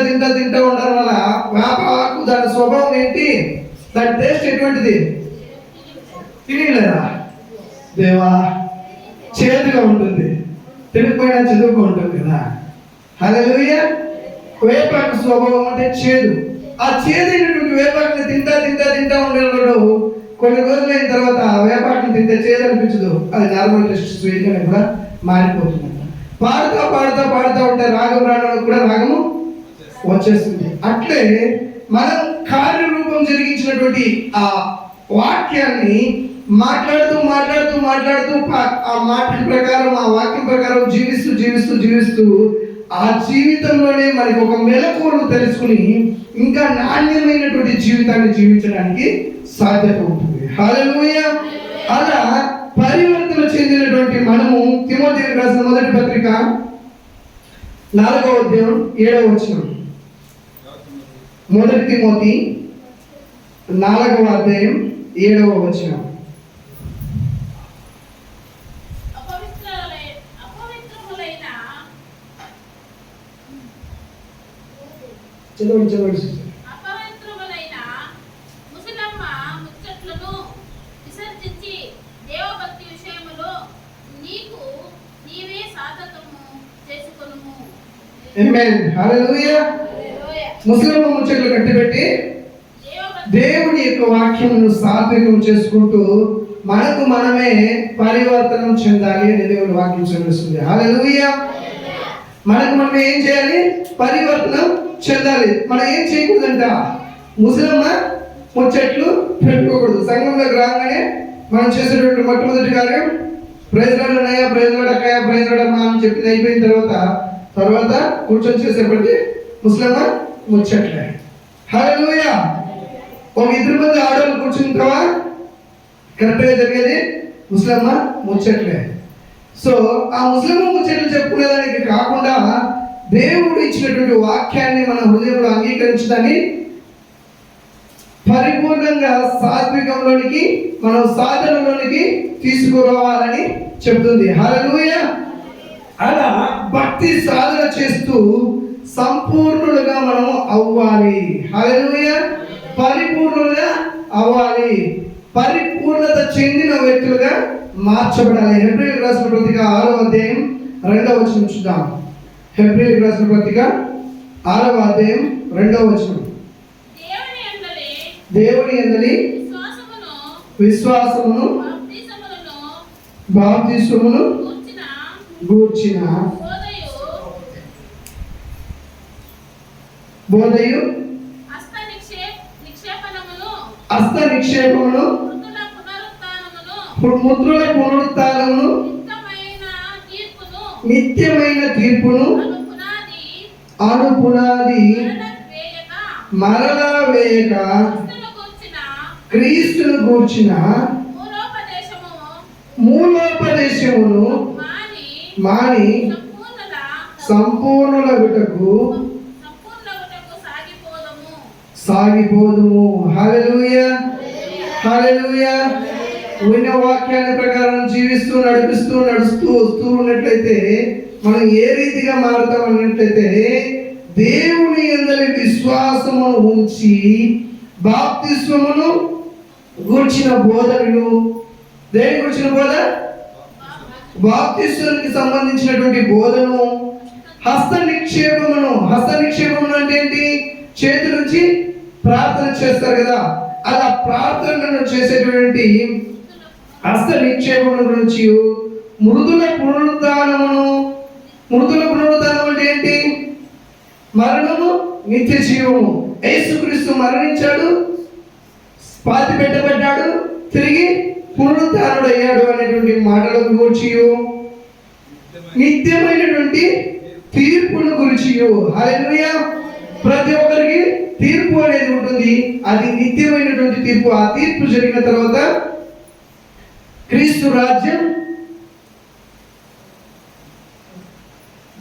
ఉండడం వల్ల వేపాకు దాని స్వభావం ఏంటి? దాని టేస్ట్ ఎటువంటిది? తినలేదా? దేవా, చేదుగా ఉంటుంది. తినకపోయినా చదువుగా ఉంటుంది కదా. హల్లెలూయా. వేపాకు స్వభావం అంటే చేదు. ఆ చేదైనటువంటి వేపాకుని తింటా ఉండేవాడు కొన్ని రోజులైన తర్వాత ఆ వేపాకుని తింటే చేదు అనిపించదు, అది నార్మల్ టెస్ట్ స్వీట్గా కూడా మారిపోతుంది. పాడుతా ఉంటే రాగం రావడానికి కూడా రాగము వచ్చేస్తుంది. అట్లే మనం కార్యరూపం జరిగించినటువంటి ఆ వాక్యాన్ని మాట్లాడుతూ ఆ మాట ప్రకారం, ఆ వాక్యం ప్రకారం జీవిస్తూ ఆ జీవితంలోనే మనకి ఒక మెలకువను తెలుసుకుని ఇంకా నాణ్యమైనటువంటి జీవితాన్ని జీవించడానికి సాధ్యత ఉంటుంది. హల్లెలూయా. అలా పరివర్తన చెందినటువంటి మనము తిమోతికి రాసిన మొదటి పత్రిక 4వ అధ్యాయం 7వ వచనం. మొదటి తిమోతి 4వ అధ్యాయం 7వ వచనం. చదవండి. అపవిత్రములైన ముసలమ్మ ముచ్చట్లను విసర్జించి దేవభక్తి విషయములో నీకు నీవే సాధకము చేసుకొనుము. ఆమేన్. హల్లెలూయా. ముసలమ్మ ముచ్చట్లు కట్టిపెట్టి దేవుని యొక్క వాక్యమును సాత్వికం చేసుకుంటూ మనకు మనమే పరివర్తనం చెందాలి అని దేవుని వాక్యం చెప్తుంది. హల్లెలూయా. మనకు మనం ఏం చేయాలి? పరివర్తనం చెందాలి. మనం ఏం చేయకూడదంట? ముసలమ్మ ముచ్చట్లు పెట్టుకోకూడదు. సంఘంలోకి రాగానే మనం చేసేటువంటి మొట్టమొదటి కార్యం ప్రైజ్ లార్డ్ అన్నయ్య, ప్రైజ్ లార్డ్ అక్కయ్య, ప్రైజ్ లార్డ్ అమ్మ అని చెప్పింది అయిపోయిన తర్వాత కూర్చొని చేసేప్పటికీ ముసలమ్మ ముచ్చట్లే. హల్లెలూయా. ఒక 2 మంది ఆడవాళ్ళు కూర్చుంటావా? కరెక్ట్గా జరిగేది ముసలమ్మ ముచ్చట్లే. సో ఆ ముస్లిం ముచ్చట్లు చెప్పుకునేదానికి కాకుండా దేవుడు ఇచ్చినటువంటి వాక్యాన్ని మన హృదయంలో అంగీకరించడాన్ని పరిపూర్ణంగా సాత్వికంలోనికి మనం సాధనలోనికి తీసుకురావాలని చెప్తుంది. హల్లెలూయా. అలా భక్తి సాధన చేస్తూ సంపూర్ణులుగా మనము అవ్వాలి. హల్లెలూయా. పరిపూర్ణులుగా అవ్వాలి. పరిపూర్ణత చెందిన వ్యక్తులుగా మార్చబడాలి. హెబ్రీయులకు రాసిన పత్రిక 6వ అధ్యాయం 2వ వచనం చూద్దాం. హెబ్రీయులకు రాసిన పత్రిక 6వ అధ్యాయం 2వ వచనం. దేవుని యందలి విశ్వాసమును బాప్తిస్మమును గూర్చిన బోధయు హస్త నిక్షేపమును మృతుల పునరుత్థానమును నిత్యమైన తీర్పును అనుపునాది మరలా వేయక క్రీస్తును గూర్చిన మూలోపదేశమును మాని సంపూర్ణులగుటకు సాగిపోదుము. హల్లెలూయా. హల్లెలూయా. విన్న వాక్యాన్ని ప్రకారం జీవిస్తూ నడుస్తూ వస్తూ ఉన్నట్లయితే మనం ఏ రీతిగా మారుతాం అన్నట్లయితే దేవుని యందలి విశ్వాసమును ఉంచి బాప్తిస్మమును గూర్చిన బోధనలు. దేని గురించిన బోధ? బాప్తిస్మానికి సంబంధించినటువంటి బోధను. హస్త నిక్షేపమును అంటే ఏంటి? చేతి నుంచి ప్రార్థన చేస్తారు కదా, అలా ప్రార్థనను చేసేటువంటి హస్త నిక్షేపముల గురించి. మృదుల పునరుద్ధానమును. మృదుల పునరుద్ధానం అంటే ఏంటి? మరణము నిత్య జీవము. యేసుక్రీస్తు మరణించాడు, పాతి పెట్టబడ్డాడు, తిరిగి పునరుద్ధానుడు అయ్యాడు అనేటువంటి మాటలను గురించి, నిత్యమైనటువంటి తీర్పును గురించి. హల్లెలూయా. ప్రతి ఒక్కరికి తీర్పు అనేది ఉంటుంది. అది నిత్యమైనటువంటి తీర్పు. ఆ తీర్పు జరిగిన తర్వాత క్రీస్తు రాజ్యం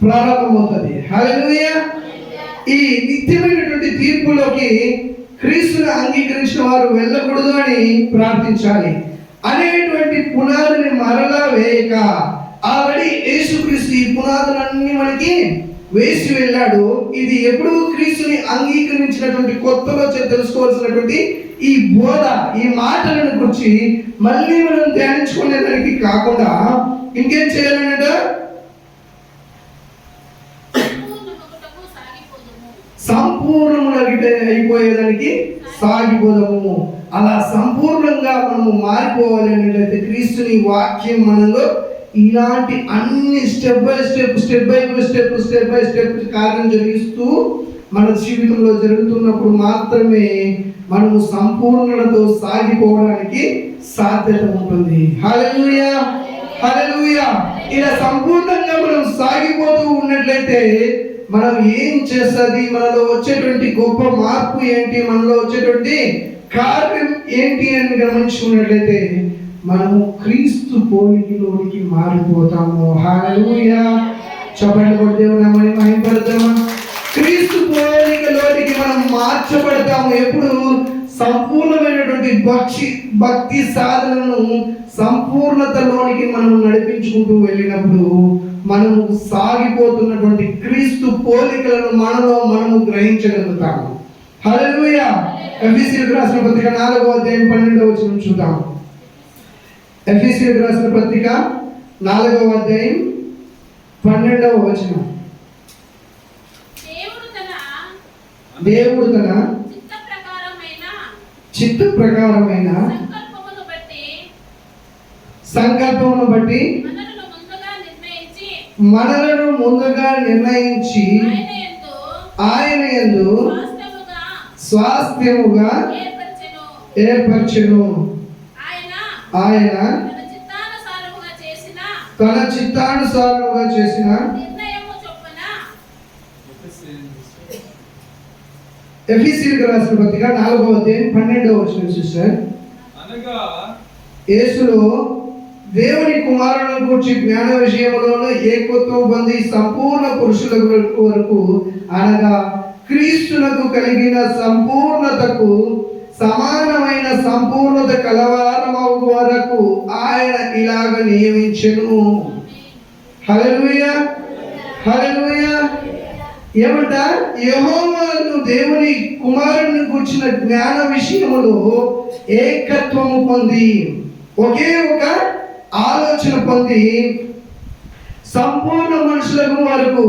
ప్రారంభమవుతుంది. హల్లెలూయా. ఈ నిత్యమైనటువంటి తీర్పులోకి క్రీస్తుని అంగీకరించిన వారు వెళ్ళకూడదు అని ప్రార్థించాలి. అనేటువంటి పునాదిని మరలా వేయక, ఆల్రెడీ యేసుక్రీస్తు ఈ పునాదులన్నీ మనకి వేసి వెళ్ళాడు. ఇది ఎప్పుడు క్రీస్తుని అంగీకరించినటువంటి కొత్తలో తెలుసుకోవాల్సినటువంటి ఈ బోధ, ఈ మాటలను గురించి మళ్ళీ మనం ధ్యానించుకునేదానికి కాకుండా ఇంకేం చేయాలన్నట? సంపూర్ణముగా అయిపోయేదానికి సాగిపోదాము. అలా సంపూర్ణంగా మనము మారిపోవాలి అన్నట్లయితే క్రీస్తుని వాక్యం మనలో ఇలాంటి అన్ని స్టెప్ బై స్టెప్ కార్యం జరిగిస్తూ మన జీవితంలో జరుగుతున్నప్పుడు మాత్రమే మనము సంపూర్ణతతో సాగిపోవడానికి సాధ్యత ఉంటుంది. హల్లెలూయా. హల్లెలూయా. ఇలా సంపూర్ణంగా మనం సాగిపోతూ ఉన్నట్లయితే మనం ఏం చేస్తుంది, మనలో వచ్చేటువంటి గొప్ప మార్పు ఏంటి, మనలో వచ్చేటువంటి కార్యం ఏంటి అని గమనించుకున్నట్లయితే మనము క్రీస్తు పోలికలోనికి మారిపోతాము. హల్లెలూయా. చెప్పండి కొట్టి దేవుని నామాన్ని మహిమపడతామా. క్రీస్తు పోలికలోనికి మనం మార్చబడతాము. ఎప్పుడు సంపూర్ణమైనటువంటి భక్తి సాధనను సంపూర్ణతలోనికి మనం నడిపించుకుంటూ వెళ్ళినప్పుడు మనము సాగిపోతున్నటువంటి క్రీస్తు పోలికలను మనము గ్రహించగలుగుతాము. హల్లెలూయా. ఎఫెసీయులకు రాసిన పత్రిక 4వ అధ్యాయం 12వ వచనం చూద్దాం. ఎఫెసీయులకు రాసిన పత్రిక 4వ అధ్యాయం 12వ వచనం. దేవుడు తన చిత్త ప్రకారమైన సంకల్పమును బట్టి మనలను ముందుగా నిర్ణయించి ఆయన యందు స్వాస్థ్యముగా ఏర్పరచెను. ఆయన తన చిత్తానుసారముగా చేసిన ఎఫెసీయులకు రాసిన పత్రిక 4వ అధ్యాయం 12వ వచనం సిస్టర్. అనగా యేసులో దేవుని కుమారుని గురించి జ్ఞాన విషయంలోనూ ఏకత్వం పొంది సంపూర్ణ పురుషుల వరకు అనగా క్రీస్తునకు కలిగిన సంపూర్ణతకు సమానమైన సంపూర్ణత కలవారమగు వరకు ఆయన ఇలాగ నియమించెను. హల్లెలూయా. హల్లెలూయా. ఏమంట? యెహోవాను దేవుని కుమారుని గురించిన జ్ఞాన విషయములో ఏకత్వము పొంది ఒకే ఒక ఆలోచన పొంది సంపూర్ణ మనుషులకు వరకు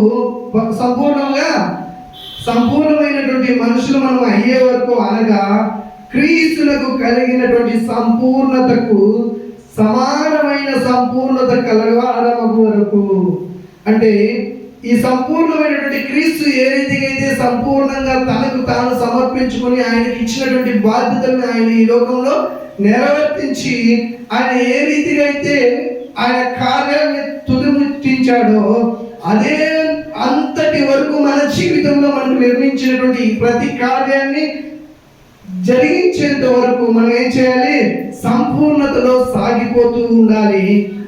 సంపూర్ణమైనటువంటి మనుషులు మనం అయ్యే వరకు అనగా క్రీస్తులకు కలిగినటువంటి సంపూర్ణతకు సమానమైన సంపూర్ణత కలగాలమగు వరకు. అంటే ఈ సంపూర్ణమైనటువంటి క్రీస్తు ఏ రీతిగా అయితే సంపూర్ణంగా తనకు తాను సమర్పించుకొని ఆయనకి ఇచ్చినటువంటి బాధ్యతలను ఆయన ఈ లోకంలో నెరవేర్తించి ఆయన ఏ రీతిగా అయితే ఆయన కార్యాన్ని తుదిముట్టించాడో అదే అంతటి వరకు మన జీవితంలో మనకు నిర్మించినటువంటి ప్రతి కార్యాన్ని జరిగించేంత వరకు మనం ఏం చేయాలి? సంపూర్ణతలో సాగిపోతూ ఉండాలి.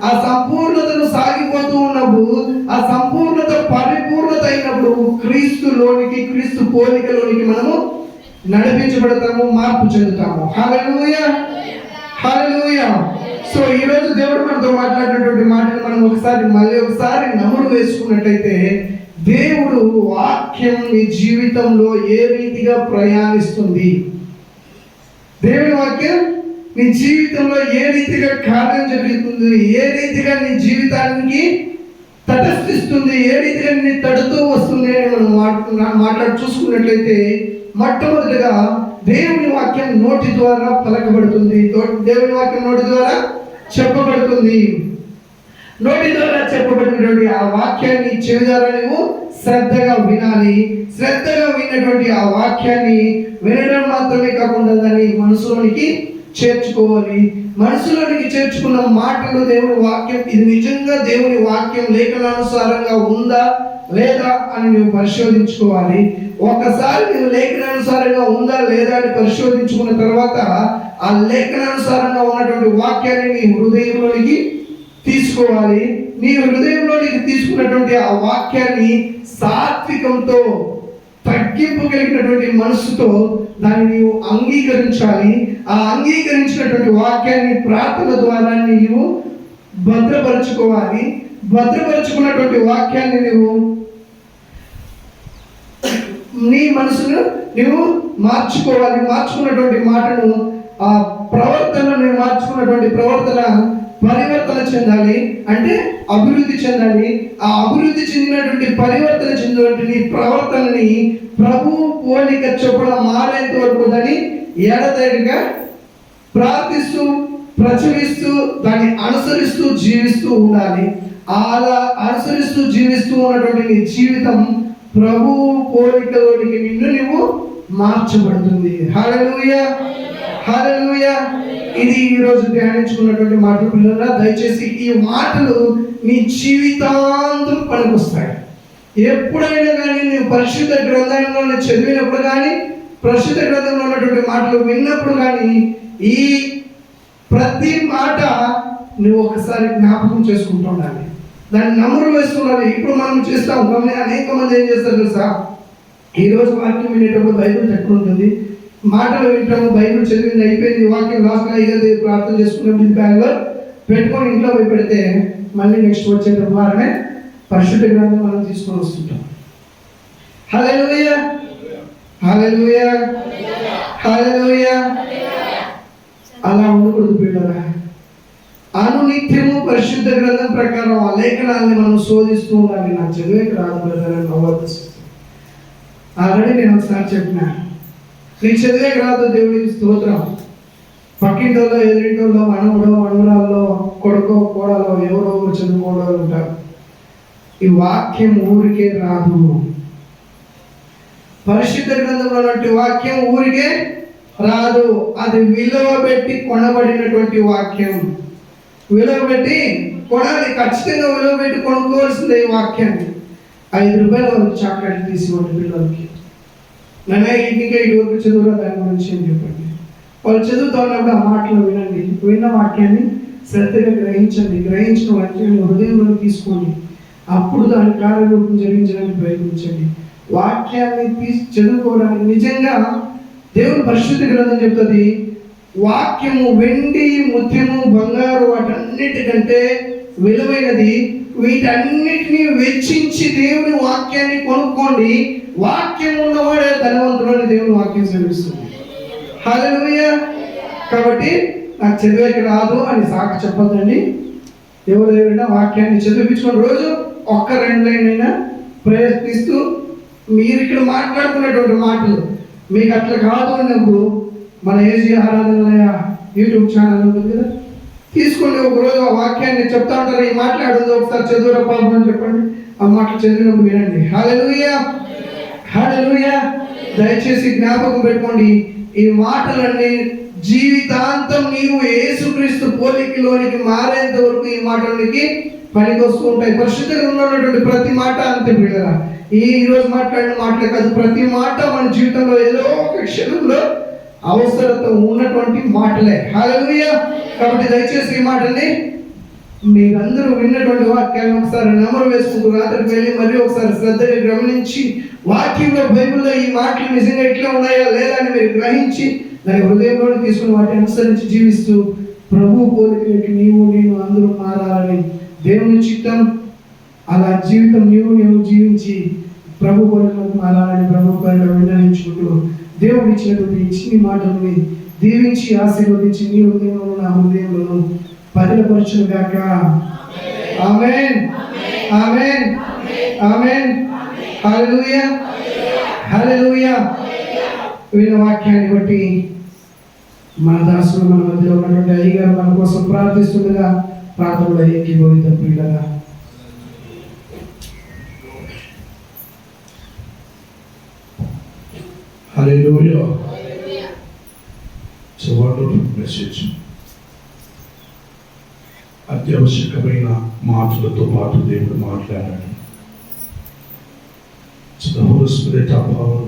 ఆ సంపూర్ణతను సాగిపోతూ ఉన్నప్పుడు ఆ సంపూర్ణత పరిపూర్ణత అయినప్పుడు క్రీస్తులోనికి క్రీస్తు పోలికలోనికి మనము నడిపించబడతాము, మార్పు చెందుతాము. హల్లెలూయా. హల్లెలూయా. సో ఈ రోజు దేవుడు మనతో మాట్లాడినటువంటి మాటలు మనం మళ్ళీ ఒకసారి నమ్ముడు వేసుకున్నట్టయితే దేవుడు వాక్యం నీ జీవితంలో ఏ రీతిగా ప్రయాణిస్తుంది, దేవుని వాక్యం నీ జీవితంలో ఏ రీతిగా కార్యం జరుగుతుంది, ఏ రీతిగా నీ జీవితానికి తటస్థిస్తుంది, ఏ రీతిగా నీ తడుతూ వస్తుంది అని మనం మాట్లాడి చూసుకున్నట్లయితే మొట్టమొదటిగా దేవుని వాక్యం నోటి ద్వారా పలకబడుతుంది. దేవుని వాక్యం నోటి ద్వారా చెప్పబడుతుంది. నోటి ద్వారా చెప్పబడినటువంటి ఆ వాక్యాన్ని చెవి ద్వారా నువ్వు శ్రద్ధగా వినాలి. శ్రద్ధగా విన్నటువంటి ఆ వాక్యాన్ని వినడం మాత్రమే కాకుండా దాన్ని మనసులోనికి చేర్చుకోవాలి. మనసులోనికి చేర్చుకున్న మాటలు దేవుని వాక్యం ఇది నిజంగా దేవుని వాక్యం లేఖనానుసారంగా ఉందా లేదా అని నువ్వు పరిశోధించుకోవాలి. ఒకసారి నువ్వు లేఖనానుసారంగా ఉందా లేదా అని పరిశోధించుకున్న తర్వాత ఆ లేఖనానుసారంగా ఉన్నటువంటి వాక్యాన్ని నీ హృదయంలోనికి తీసుకోవాలి. నీ హృదయంలోనికి తీసుకున్నటువంటి ఆ వాక్యాన్ని సాత్వికంతో తగ్గింపు కలిగినటువంటి మనసుతో దాన్ని నీవు అంగీకరించాలి. ఆ అంగీకరించినటువంటి వాక్యాన్ని ప్రార్థన ద్వారా నీవు భద్రపరచుకోవాలి. భద్రపరచుకున్నటువంటి వాక్యాన్ని నువ్వు నీ మనసును నువ్వు మార్చుకోవాలి. మార్చుకున్నటువంటి మాటను ఆ ప్రవర్తనను మార్చుకున్నటువంటి ప్రవర్తన పరివర్తన చెందాలి, అంటే అభివృద్ధి చెందాలి. ఆ అభివృద్ధి చెందినటువంటి పరివర్తన చెందినటువంటి నీ ప్రవర్తనని ప్రభు పోలిక చొప్పున మారేంత వరకు దాన్ని ఎడతెగక ప్రార్థిస్తూ ప్రచురిస్తూ దాన్ని అనుసరిస్తూ జీవిస్తూ ఉండాలి. అలా అనుసరిస్తూ జీవిస్తూ ఉన్నటువంటి నీ జీవితం ప్రభు పోలికలోనికి నిన్ను నువ్వు మార్చబడుతుంది. హల్లెలూయా. హల్లెలూయా. ఇది ఈ రోజు ధ్యానించుకున్నటువంటి మాటలు పిల్లరా, దయచేసి ఈ మాటలు నీ జీవితాంతం పనికొస్తాయి. ఎప్పుడైనా కానీ నువ్వు పరిశుద్ధ గ్రంథంలో చదివినప్పుడు కానీ, పరిశుద్ధ గ్రంథంలో ఉన్నటువంటి మాటలు విన్నప్పుడు కానీ, ఈ ప్రతి మాట నువ్వు ఒకసారి జ్ఞాపకం చేసుకుంటూ ఉండాలి, దాన్ని నమ్ములు వేసుకోవాలి. ఇప్పుడు మనం చేస్తాం, కానీ అనేక మంది ఏం చేస్తారు తెలుసా, ఈరోజు వాక్యం వినేటప్పుడు బైబిల్ ఎక్కడ ఉంటుంది, మాటలు వింటాము, బైబిల్ చదివింది అయిపోయింది, వాక్యం లాస్ట్గా ఇదే ప్రార్థన చేసుకున్నప్పుడు ఇది బ్యాగ్లో పెట్టుకొని ఇంట్లో పోయి పెడితే మళ్ళీ నెక్స్ట్ వచ్చేటప్పుడు వారమే పరిశుద్ధ గ్రంథం మనం తీసుకొని వస్తుంటాం. హల్లెలూయా, హల్లెలూయా, హల్లెలూయా. అలా ఉండకూడదు పిల్లరా. అనునిత్యము పరిశుద్ధ గ్రంథం ప్రకారం ఆ లేఖనాన్ని మనం శోధిస్తూ ఉండాలి. నాకు చదివేకి రాదు బ్రదర్ అని నవ్వుతాను. ఆల్రెడీ నేను ఒకసారి చెప్పిన, నీకు చదివేకి రాదు, దేవుడికి స్తోత్రం. పక్కింటోళ్ళో, ఎదురింటోళ్ళో, మనవడో, మనవరాల్లో, కొడుకో, కోడలో ఎవరో చదువుకోవడం ఉంటారు. ఈ వాక్యం ఊరికే రాదు. పరిశుద్ధ గ్రంథంలో ఉన్నటువంటి వాక్యం ఊరికే రాదు. అది విలువ పెట్టి కొనబడినటువంటి వాక్యం. విలువ పెట్టి కొనాలి, ఖచ్చితంగా విలువ పెట్టి కొనుక్కోవాల్సిందే ఈ వాక్యాన్ని. 5 రూపాయల వరకు చాక్లెట్ తీసివ్వండి పిల్లలకి. నన్ను ఇంటికి 5 వరకు చదువురా దాని గురించి అని చెప్పండి. వాళ్ళు చదువుతూ ఉన్నప్పుడు ఆ మాటలు వినండి, విన్న వాక్యాన్ని శ్రద్ధగా గ్రహించండి. గ్రహించిన వాక్యాన్ని హృదయంలో తీసుకోండి. అప్పుడు దాని కార్యరూపం జరిగించడానికి ప్రయత్నించండి. వాక్యాన్ని చదువుకోవడానికి నిజంగా దేవుని పరిశుద్ధ గ్రంథం చెప్తుంది, వాక్యము వెండి, ముత్యము, బంగారు వాటన్నిటికంటే విలువైనది. వీటన్నిటినీ వెచ్చించి దేవుని వాక్యాన్ని కొనుక్కోండి. వాక్యం ఉన్నవాడే ధనవంతుడు అని దేవుని వాక్యం చదివిస్తుంది. హల్లెలూయా. కాబట్టి నాకు చదివేకి రాదు అని సాకు చెప్పొద్దండి. ఎవరైనా వాక్యాన్ని చదివించుకొని రోజు 1-2 లైన్ అయినా ప్రయత్నిస్తూ, మీరు ఇక్కడ మాట్లాడుకున్నటువంటి మాటలు మీకు అట్లా కాదు అన్నప్పుడు మన ఏజీ ఆరాధనలయ యూట్యూబ్ ఛానల్ ఉంటుంది కదా, తీసుకోండి. ఒకరోజు ఆ వాక్యాన్ని చెప్తా ఉంటారు, ఈ మాట్లాడుందో ఒకసారి చదువురా పాపం అని చెప్పండి. ఆ మాటలు చదివినప్పుడు వినండి. హల్లెలూయా, హల్లెలూయా. దయచేసి జ్ఞాపకం పెట్టుకోండి, ఈ మాటలన్నీ జీవితాంతం నీవు యేసుక్రీస్తు పోలికలోనికి మారేంత వరకు ఈ మాటలకి పనికొస్తూ ఉంటాయి. పరిశుద్ధంగా ఉన్నటువంటి ప్రతి మాట అంతే పిల్లరా. ఈ రోజు మాట్లాడిన మాటలే కాదు, ప్రతి మాట మన జీవితంలో ఏదో ఒక క్షణంలో అవసరత ఉన్నటువంటి మాటలే. హల్లెలూయా. కాబట్టి దయచేసి ఈ మాటని మీరందరూ విన్నటువంటి వాక్యాలను ఒకసారి నెమరు వేసుకుంటూ రాత్రికి వెళ్ళి మరీ ఒకసారి శ్రద్ధగా గమనించి, వాక్యంలో బైబిల్లో ఈ మాటలు నిజంగా ఇట్లా ఉన్నాయా లేదా అని మీరు గ్రహించి దాని హృదయంలో తీసుకుని వాటిని అనుసరించి జీవిస్తూ ప్రభు పోలికలకి నీవు నేను అందరూ మారాలని దేవుని చిత్తం. అలా జీవితం నీవు జీవించి ప్రభు పోలికలకు మారాలని ప్రభు పేరులో విన్నవించుకుంటూ దేవుడు ఇచ్చినటువంటి ఇచ్చిన మాటల్ని దీవించి ఆశీర్వదించి నీ హృదయంలో నా హృదయంలో పదిలపరచును గాక. ఆమేన్, ఆమేన్, ఆమేన్. హల్లెలూయా, హల్లెలూయా. విన్న వాక్యాన్ని బట్టి మన దాసులు మన మధ్యలో ఉన్నటువంటి అయ్యగారు మన కోసం ప్రార్థిస్తుండగా ప్రార్థనలో ఏకీభవిద్దాం పిల్లగా. Hallelujah. It's a wonderful message. అత్యావశ్యకమైన మాటలతో పాటు దేవుడు మాట్లాడాడు. It's the Holy Spirit of power.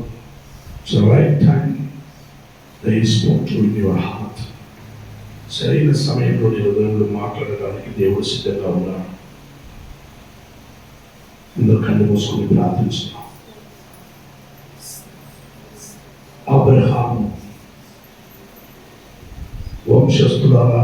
It's the right time that He spoke to in your heart. సరైన సమయంలో నీ హృదయంలో మాట్లాడడానికి దేవుడు సిద్ధంగా ఉన్నాడు. అందరూ కళ్ళు మూసుకొని ప్రార్థించున్నాం. అబ్రహాము వంశస్థులారా